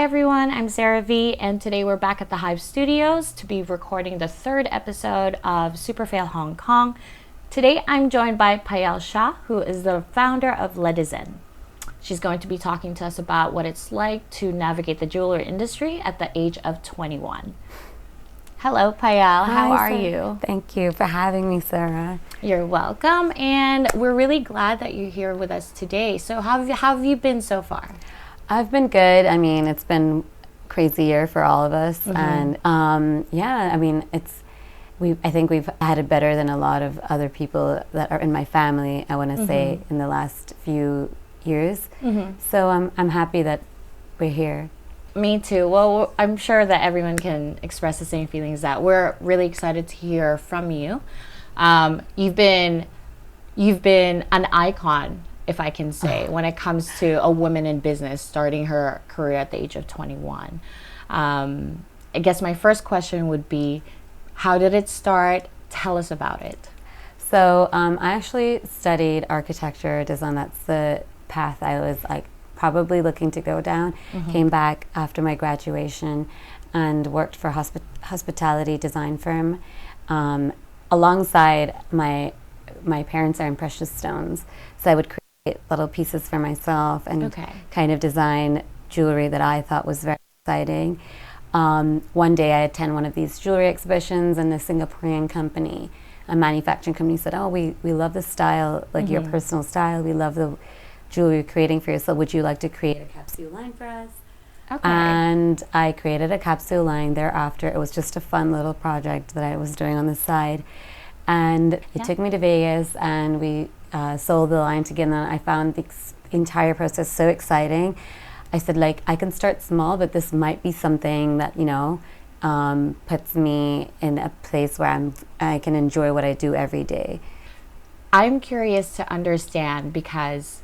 everyone, I'm Sarah V, and today we're back at the Hive Studios to be recording the third episode of Superfail Hong Kong. Today I'm joined by Payal Shah, who is the founder of Dezen. She's going to be talking to us about what it's like to navigate the jewelry industry at the age of 21. Hello, Payal. How are you? Thank you for having me, Sarah. You're welcome, and we're really glad that you're here with us today. So how have you been so far? I've been good. I mean, it's been a crazy year for all of us, and I mean, I think we've had it better than a lot of other people that are in my family. I want to say in the last few years. So I'm happy that we're here. Me too. Well, I'm sure that everyone can express the same feelings that we're really excited to hear from you. You've been an icon, if I can say, when it comes to a woman in business starting her career at the age of 21. I guess my first question would be, how did it start? Tell us about it. So I actually studied architecture design. That's the path I was probably looking to go down. Came back after my graduation and worked for a hospitality design firm. Alongside my parents are in precious stones, so I would create little pieces for myself and kind of design jewelry that I thought was very exciting. One day I attend one of these jewelry exhibitions, and a Singaporean company, a manufacturing company, said, "Oh, we love the style, like your personal style. We love the jewelry you're creating for yourself. Would you like to create a capsule line for us?" And I created a capsule line thereafter. It was just a fun little project that I was doing on the side. And it took me to Vegas, and we sold the line together. And I found the entire process so exciting. I said, I can start small, but this might be something that, puts me in a place where I can enjoy what I do every day. I'm curious to understand, because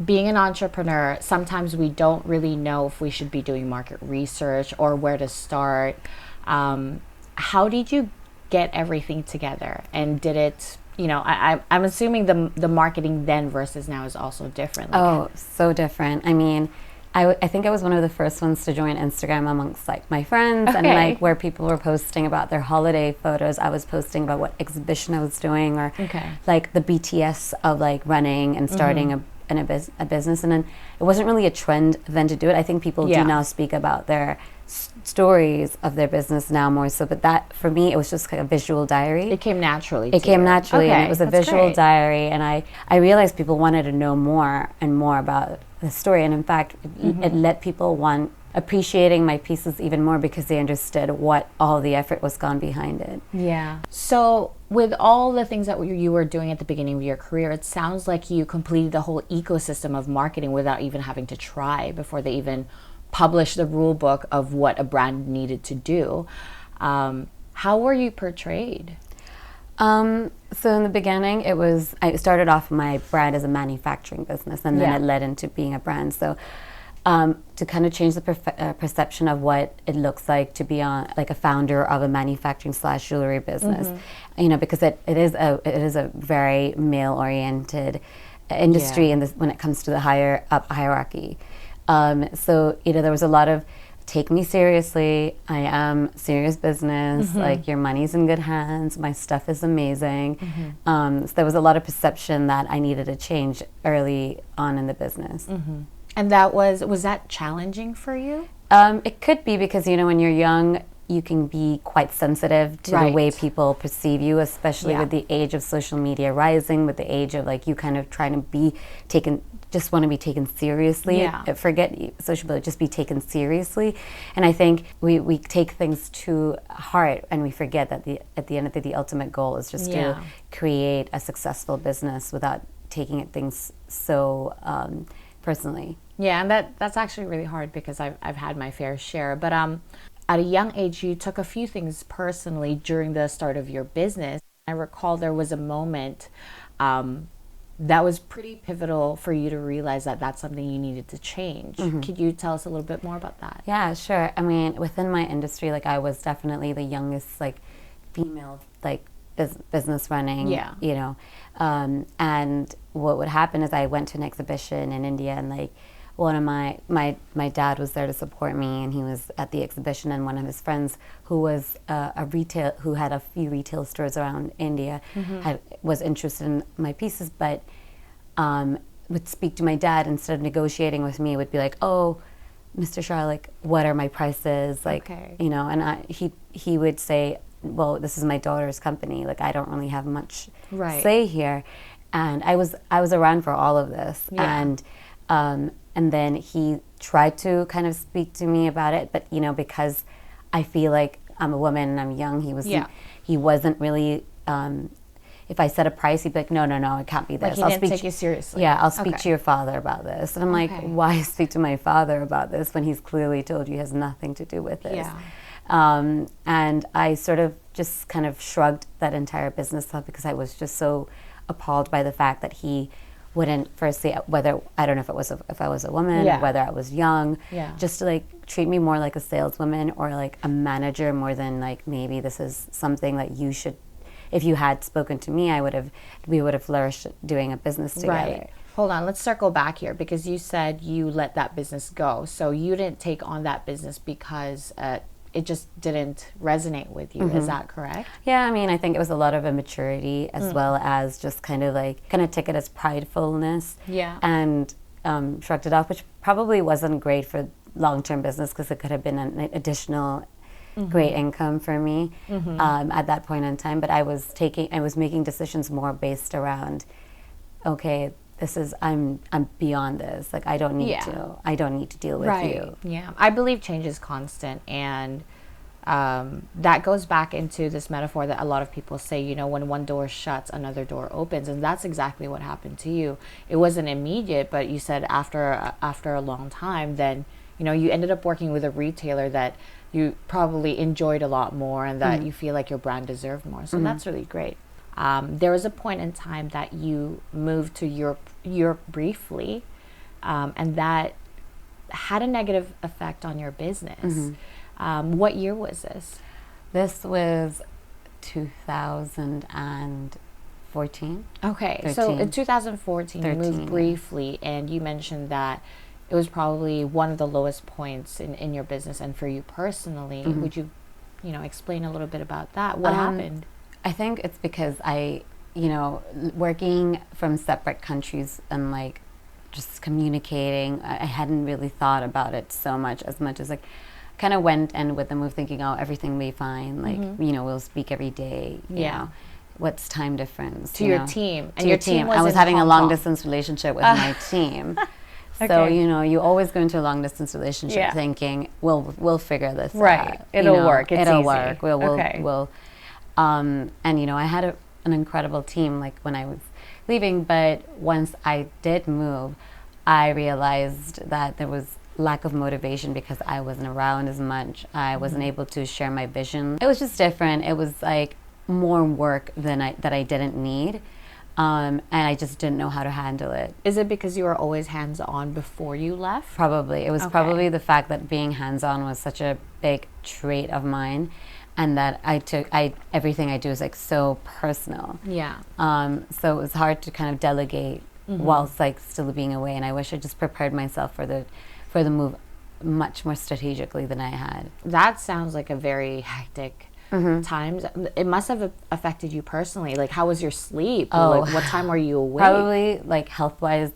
being an entrepreneur, sometimes we don't really know if we should be doing market research or where to start. How did you get everything together? And did it, I'm assuming the marketing then versus now is also different. So different. I mean, I think I was one of the first ones to join Instagram amongst my friends, and where people were posting about their holiday photos, I was posting about what exhibition I was doing, or the BTS of running and starting a business. And then it wasn't really a trend then to do it. I think people do now speak about their stories of their business now more so, but that for me it was just a visual diary. It came naturally and it was a visual diary, and I realized people wanted to know more and more about the story, and in fact it let people appreciating my pieces even more because they understood what all the effort was gone behind it. So with all the things that you were doing at the beginning of your career, it sounds like you completed the whole ecosystem of marketing without even having to try before they even published the rule book of what a brand needed to do. How were you portrayed? So in the beginning, I started off my brand as a manufacturing business, and then it led into being a brand. So to kind of change the perception of what it looks like to be a founder of a manufacturing / jewelry business, because it is a very male oriented industry when it comes to the higher up hierarchy. So there was a lot of take me seriously. I am serious business. Your money's in good hands. My stuff is amazing. So there was a lot of perception that I needed to change early on in the business. And that was that challenging for you? It could be, because when you're young, you can be quite sensitive to the way people perceive you, especially with the age of social media rising, with the age of you kind of trying to be taken. Just want to be taken seriously. Forget social media, just be taken seriously. And I think we take things to heart, and we forget that at the end of the ultimate goal is just to create a successful business without taking things so personally. And that's actually really hard, because I've had my fair share. But at a young age, you took a few things personally during the start of your business. I recall there was a moment that was pretty pivotal for you to realize that that's something you needed to change. Could you tell us a little bit more about that? Yeah, sure. I mean, within my industry, I was definitely the youngest female business running. And what would happen is I went to an exhibition in India, and one of my dad was there to support me, and he was at the exhibition, and one of his friends who was who had a few retail stores around India was interested in my pieces, but would speak to my dad instead of negotiating with me. Would be like, oh, Mr. Shah, like, what are my prices? Like, you know, and he would say, well, this is my daughter's company. Like, I don't really have much say here. And I was around for all of this. And then he tried to kind of speak to me about it. But, you know, because I feel like I'm a woman and I'm young, he wasn't really, if I set a price, he'd be like, no, it can't be this. Like, he didn't take you seriously. Yeah, I'll speak to your father about this. And I'm like, why speak to my father about this when he's clearly told you he has nothing to do with this? Yeah. And I sort of just kind of shrugged that entire business off because I was just so appalled by the fact that he wouldn't first say whether, I don't know if I was a woman, or whether I was young, just to like treat me more like a saleswoman or like a manager more than like maybe this is something that you should. If you had spoken to me, we would have flourished doing a business together. Right. Hold on, let's circle back here because you said you let that business go. So you didn't take on that business because it just didn't resonate with you. Is that correct? Yeah, I mean, I think it was a lot of immaturity as well as just kind of took it as pridefulness. Yeah. And shrugged it off, which probably wasn't great for long-term business because it could have been an additional great income for me at that point in time. But I was making decisions more based around, okay, I'm beyond this. Like, I don't need to deal with you. Yeah, I believe change is constant, and that goes back into this metaphor that a lot of people say, you know, when one door shuts, another door opens, and that's exactly what happened to you. It wasn't immediate, but you said after a long time, then, you know, you ended up working with a retailer that you probably enjoyed a lot more and that you feel like your brand deserved more. So that's really great. There was a point in time that you moved to Europe briefly, and that had a negative effect on your business. What year was this? This was 2014. Okay, 13. So in 2014, 13, you moved briefly, and you mentioned that it was probably one of the lowest points in your business and for you personally. Would you explain a little bit about that? What happened? I think it's because working from separate countries and like just communicating, I hadn't really thought about it so much as like kind of went in with the move thinking, oh, everything will be fine. Like, we'll speak every day. You know, what's time difference? To your team. And your team. I was having a long distance relationship with my team. Okay. So, you always go into a long distance relationship thinking, we'll figure this out. It'll work. It'll work. We'll and I had an incredible team like when I was leaving, but once I did move, I realized that there was lack of motivation because I wasn't around as much. I wasn't able to share my vision. It was just different. It was like more work that I didn't need. And I just didn't know how to handle it. Is it because you were always hands-on before you left? Probably. It was probably the fact that being hands-on was such a big trait of mine, and that everything I do is like so personal. Yeah. So it was hard to kind of delegate whilst like still being away, and I wish I just prepared myself for the move much more strategically than I had. That sounds like a very hectic times. It must have affected you personally. Like, how was your sleep? Like, what time were you awake? Probably, like, health-wise,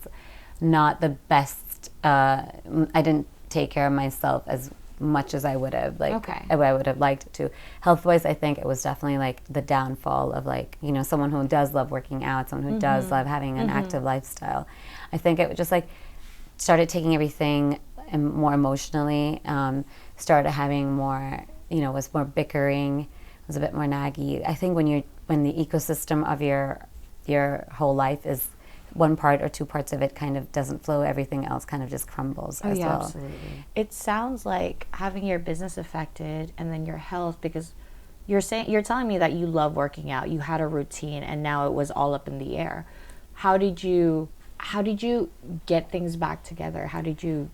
not the best. I didn't take care of myself as much as I would have. Like, I would have liked to. Health-wise, I think it was definitely like the downfall of like, someone who does love working out, someone who does love having an active lifestyle. I think it was just like started taking everything more emotionally. Started having more. Was more bickering, was a bit more naggy. I think when the ecosystem of your whole life is one part or two parts of it kind of doesn't flow, everything else kind of just crumbles as well. Absolutely. It sounds like having your business affected and then your health, because you're telling me that you love working out, you had a routine, and now it was all up in the air. How did you get things back together? How did you,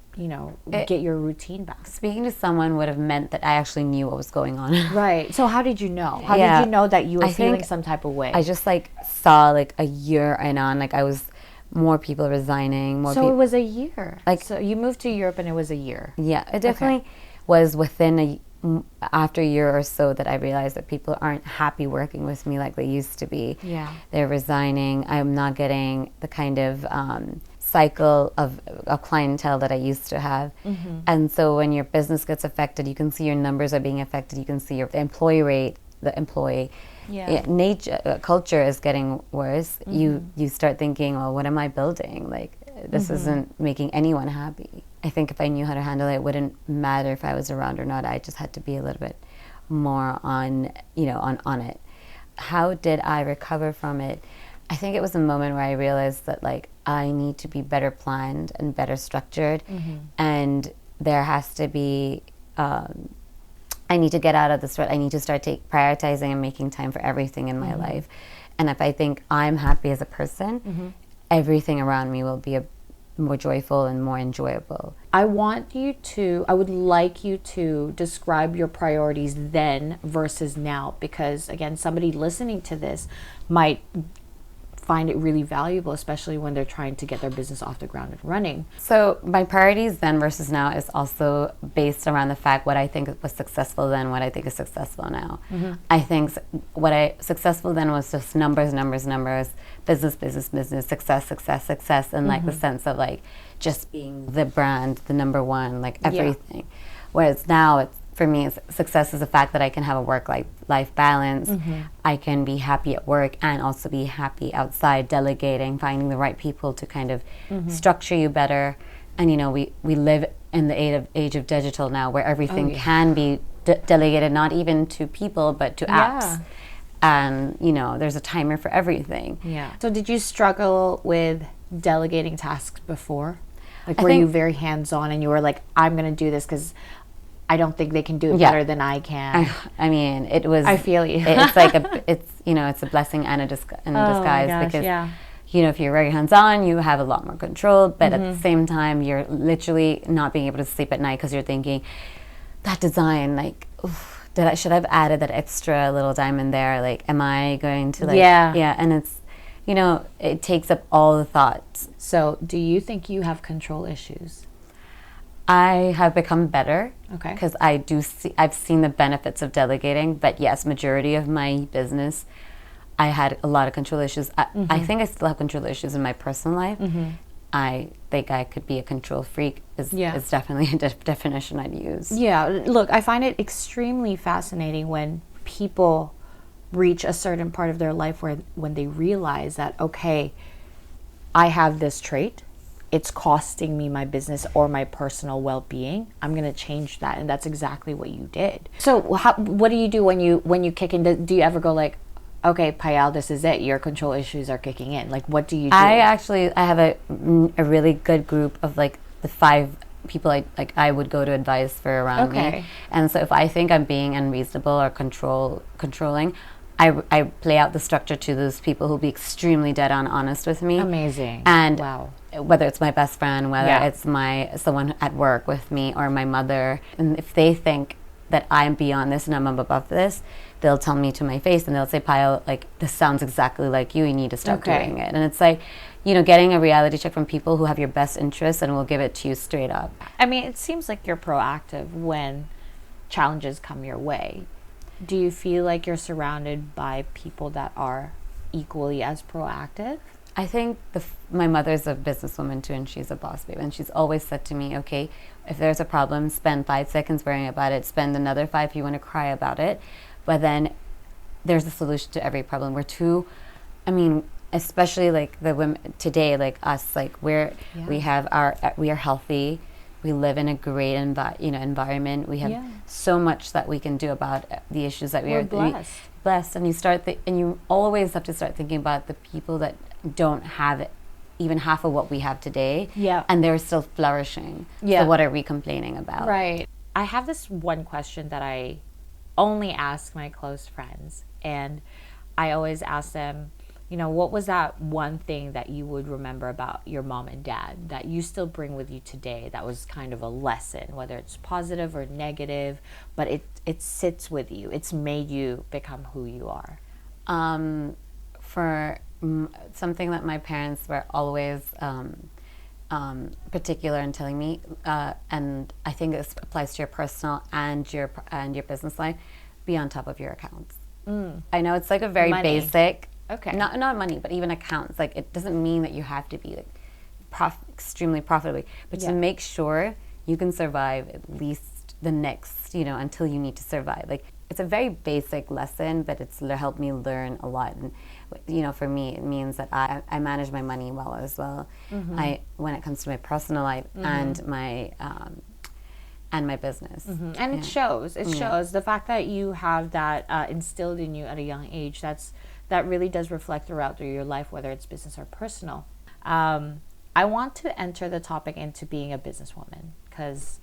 get your routine back? Speaking to someone would have meant that I actually knew what was going on. Right. So how did you know? How did you know that you were feeling some type of way? I just like saw like a year and on, like I was more people resigning. So it was a year. Like, so you moved to Europe and it was a year. Yeah, it definitely was within after a year or so that I realized that people aren't happy working with me like they used to be. Yeah. They're resigning. I'm not getting the kind of cycle of clientele that I used to have. Mm-hmm. And so when your business gets affected, you can see your numbers are being affected. You can see the employee rate, the employee nature, culture is getting worse. Mm-hmm. You start thinking, well, what am I building? Like, this isn't making anyone happy. I think if I knew how to handle it, it wouldn't matter if I was around or not. I just had to be a little bit more on it. How did I recover from it? I think it was a moment where I realized that, like, I need to be better planned and better structured, and there has to be I need to get out of this rut. I need to start prioritizing and making time for everything in my life. And if I think I'm happy as a person, everything around me will be more joyful and more enjoyable. I would like you to describe your priorities then versus now, because again, somebody listening to this might find it really valuable, especially when they're trying to get their business off the ground and running. So my priorities then versus now is also based around the fact what I think was successful then, what I think is successful now. I think successful then was just numbers, business, success, and like the sense of like just being the brand, the number one, like everything. Whereas now for me, success is the fact that I can have a work-life balance. I can be happy at work and also be happy outside, delegating, finding the right people to kind of structure you better. And, we live in the age of digital now where everything can be delegated, not even to people, but to apps. And, there's a timer for everything. Yeah. So did you struggle with delegating tasks before? Like, were you very hands-on and you were like, I'm going to do this because I don't think they can do it better than I can. I mean, it was. I feel you. It's like it's a blessing and a disguise because if you're very hands-on, you have a lot more control. But at the same time, you're literally not being able to sleep at night because you're thinking that design, like, should I have added that extra little diamond there? Like, am I going to and it's it takes up all the thoughts. So, do you think you have control issues? I have become better because I've seen the benefits of delegating, but yes, majority of my business, I had a lot of control issues. I think I still have control issues in my personal life. I think I could be a control freak is definitely a definition I'd use. Yeah, look, I find it extremely fascinating when people reach a certain part of their life when they realize that, okay, I have this trait. It's costing me my business or my personal well-being. I'm going to change that, and that's exactly what you did. So what do you do when you kick in? Do you ever go like, okay, Payal, this is it. Your control issues are kicking in. Like, what do you do? I have a really good group of like the 5 people I would go to advice for around me. And so if I think I'm being unreasonable or controlling, I play out the structure to those people who'll be extremely dead on honest with me. Amazing. And whether it's my best friend, whether it's someone at work with me or my mother, and if they think that I'm beyond this and I'm above this, they'll tell me to my face and they'll say, Payal, like, this sounds exactly like you need to stop doing it. And it's like, getting a reality check from people who have your best interests and will give it to you straight up. I mean, it seems like you're proactive when challenges come your way. Do you feel like you're surrounded by people that are equally as proactive? I think my mother's a businesswoman too, and she's a boss babe. And she's always said to me, okay, if there's a problem, spend 5 seconds worrying about it. Spend another 5 if you want to cry about it. But then there's a solution to every problem. Especially like the women today, like us, like we are healthy. We live in a great environment. We have so much that we can do about the issues that we're blessed. And you always have to start thinking about the people that don't have even half of what we have today. Yeah. And they're still flourishing. Yeah. So what are we complaining about? Right. I have this one question that I only ask my close friends, and I always ask them, what was that one thing that you would remember about your mom and dad that you still bring with you today that was kind of a lesson, whether it's positive or negative, but it sits with you. It's made you become who you are. something that my parents were always particular in telling me, and I think this applies to your personal and your business life: be on top of your accounts. I know it's like a very basic, not money, but even accounts. Like, it doesn't mean that you have to be like extremely profitable, but to make sure you can survive at least the next, until you need to survive. Like, it's a very basic lesson, but it's helped me learn a lot. And for me, it means that I manage my money well as well. When it comes to my personal life and my business. And it shows. It shows the fact that you have that instilled in you at a young age. That really does reflect throughout your life, whether it's business or personal. I want to enter the topic into being a businesswoman because,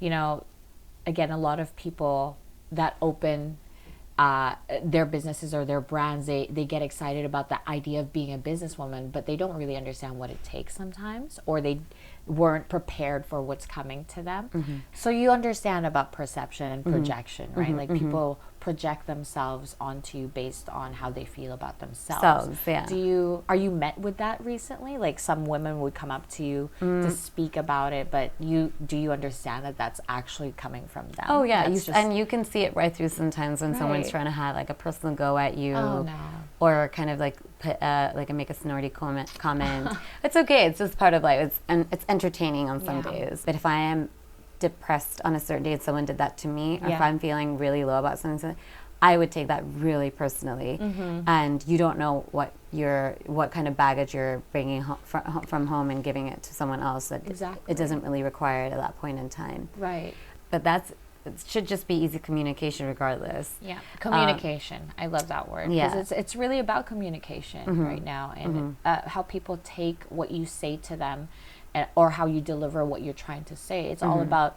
again, a lot of people that open their businesses or their brands, they get excited about the idea of being a businesswoman, but they don't really understand what it takes sometimes, or they weren't prepared for what's coming to them. So you understand about perception and projection, right? Like, people project themselves onto you based on how they feel about themselves. Are you met with that recently? Like, some women would come up to you to speak about it, but do you understand that that's actually coming from them? Oh yeah, and you can see it right through sometimes when someone's trying to have like a personal go at you, or kind of like put make a snorty comment. It's okay. It's just part of life. It's entertaining on some days. But if I am depressed on a certain day and someone did that to me, or if I'm feeling really low about something, I would take that really personally. And you don't know what kind of baggage you're bringing from home and giving it to someone else that it doesn't really require it at that point in time. Right. But it should just be easy communication regardless. Yeah, communication. I love that word. Because it's really about communication right now, and how people take what you say to them, or how you deliver what you're trying to say. It's all about,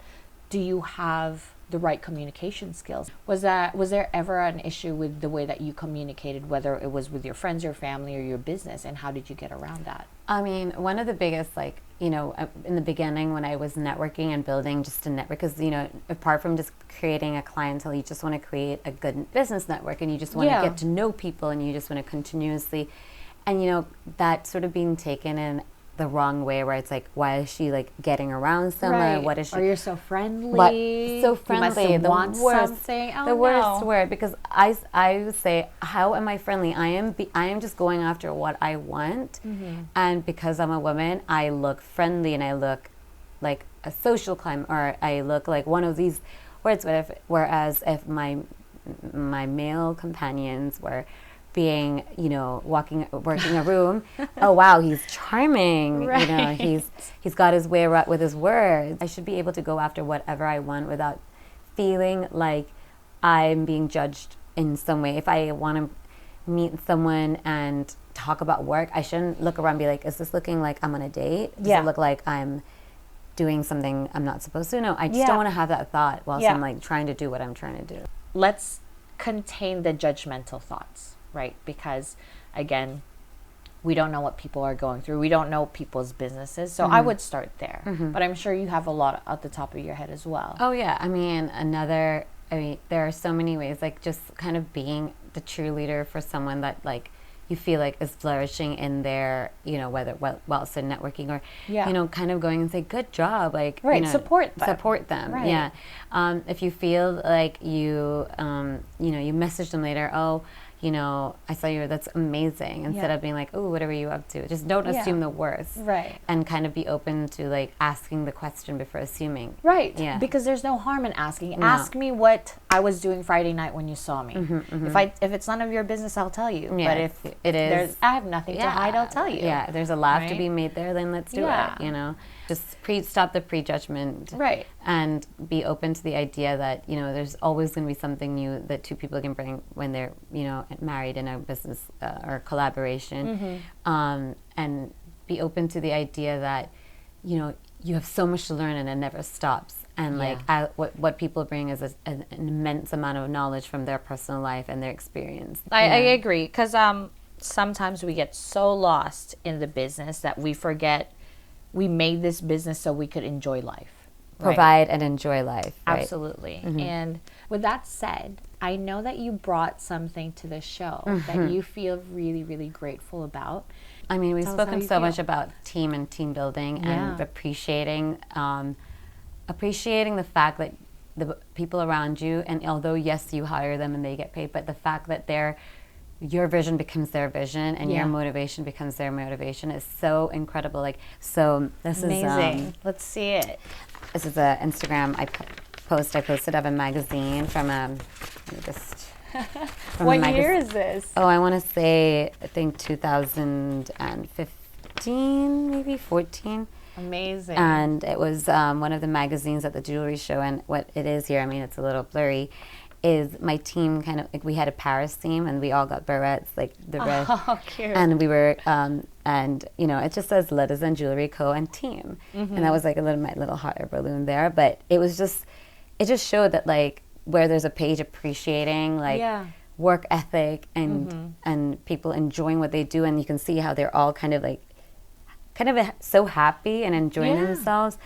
do you have the right communication skills? Was there ever an issue with the way that you communicated, whether it was with your friends, your family, or your business, and how did you get around that? I mean, one of the biggest, in the beginning when I was networking and building just a network, because, apart from just creating a clientele, you just want to create a good business network, and you just want to get to know people, and you just want to continuously, and, that sort of being taken in the wrong way, where it's like, why is she like getting around someone? What is she? Or you're so friendly. So friendly. The worst. The worst word, because I would say, how am I friendly? I am just going after what I want, and because I'm a woman, I look friendly and I look like a social climb, or I look like one of these words. Whereas if my male companions were being, working a room, oh wow, he's charming, he's got his way right with his words. I should be able to go after whatever I want without feeling like I'm being judged in some way. If I want to meet someone and talk about work, I shouldn't look around and be like, is this looking like I'm on a date? Does it look like I'm doing something I'm not supposed to? No, I just don't want to have that thought whilst I'm like trying to do what I'm trying to do. Let's contain the judgmental thoughts. Right, because again, we don't know what people are going through. We don't know people's businesses. So I would start there. But I'm sure you have a lot at the top of your head as well. Oh yeah, I mean, there are so many ways, like just kind of being the cheerleader for someone that like you feel like is flourishing in their, whether whilst they're networking, or kind of going and say, good job, like support them. Right. Yeah. If you feel like you you message them later, I saw you, that's amazing, instead of being like, oh, what are you up to? Just don't assume the worst. Right. And kind of be open to like asking the question before assuming. Right. Yeah. Because there's no harm in asking. No. Ask me what I was doing Friday night when you saw me. If it's none of your business, I'll tell you. Yeah, but if it is, I have nothing to hide, I'll tell you. Yeah, there's a laugh to be made there, then let's do it, Just stop the prejudgment. Right. And be open to the idea that, there's always going to be something new that two people can bring when they're, married in a business or collaboration. And be open to the idea that, you have so much to learn and it never stops. And what people bring is an immense amount of knowledge from their personal life and their experience. I agree, because sometimes we get so lost in the business that we forget we made this business so we could enjoy life, provide and enjoy life. Right? Absolutely. And with that said, I know that you brought something to the show that you feel really, really grateful about. I mean, we've spoken so much about team and team building and appreciating the fact that the people around you, and although yes, you hire them and they get paid, but the fact that your vision becomes their vision and your motivation becomes their motivation is so incredible. Like, so this amazing. is Let's see it. This is an Instagram I posted of a magazine from what year is this? Oh, I want to say, I think 2015, maybe 14. Amazing. And it was one of the magazines at the jewelry show. And what it is here, I mean, it's a little blurry, is my team kind of, like, we had a Paris theme and we all got barrettes, like the red. Oh, cute. And we were, and, you know, it just says Dezen Jewelry Co. and team. And that was like my little hot air balloon there. But it was just, it just showed that, like, where there's a page appreciating, like, work ethic and people enjoying what they do, and you can see how they're all kind of so happy and enjoying themselves.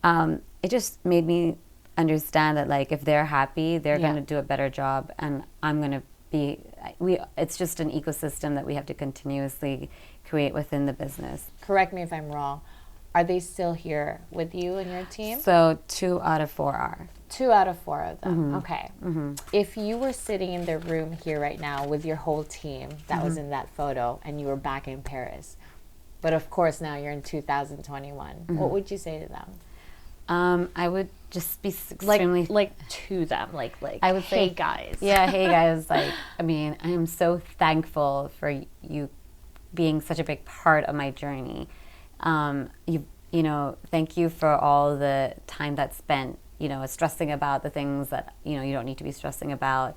It just made me understand that, like, if they're happy, they're going to do a better job, and I'm going to be. It's just an ecosystem that we have to continuously create within the business. Correct me if I'm wrong. Are they still here with you and your team? So 2 out of 4 are. 2 out of 4 of them. Okay. If you were sitting in the room here right now with your whole team that was in that photo, and you were back in Paris, but of course now you're in 2021, what would you say to them? I would just be extremely like to them, like I would say, hey guys. Yeah, hey guys. Like, I mean, I am so thankful for you being such a big part of my journey. You know, thank you for all the time that's spent, you know, stressing about the things that, you know, you don't need to be stressing about.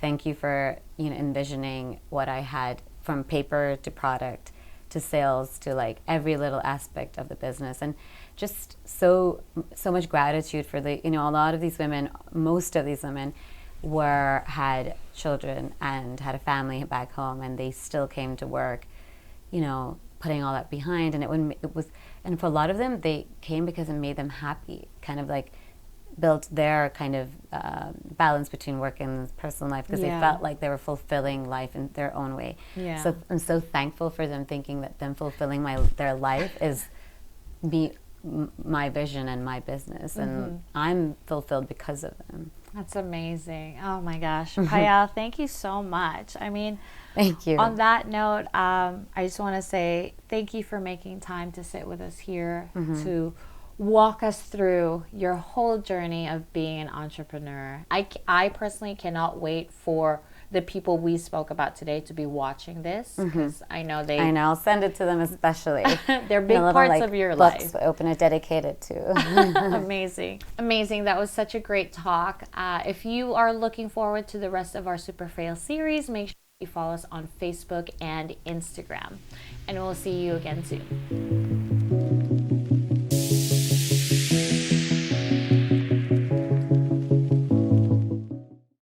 Thank you for, you know, envisioning what I had from paper to product to sales to, like, every little aspect of the business. And just so much gratitude for the, you know, a lot of these women, most of these women had children and had a family back home, and they still came to work, you know, putting all that behind. And and for a lot of them, they came because it made them happy, kind of like built their kind of balance between work and personal life, because they felt like they were fulfilling life in their own way. So I'm so thankful for them, thinking that them fulfilling their life is my vision and my business, and I'm fulfilled because of them. That's amazing. Oh my gosh. Payal, thank you so much. I mean, thank you. On that note, I just want to say thank you for making time to sit with us here, to walk us through your whole journey of being an entrepreneur. I personally cannot wait for the people we spoke about today to be watching this, because I know I'll send it to them especially. They're big parts of your life. Open it, dedicated to. Amazing. That was such a great talk. If you are looking forward to the rest of our Superfail series, make sure you follow us on Facebook and Instagram, and we'll see you again soon.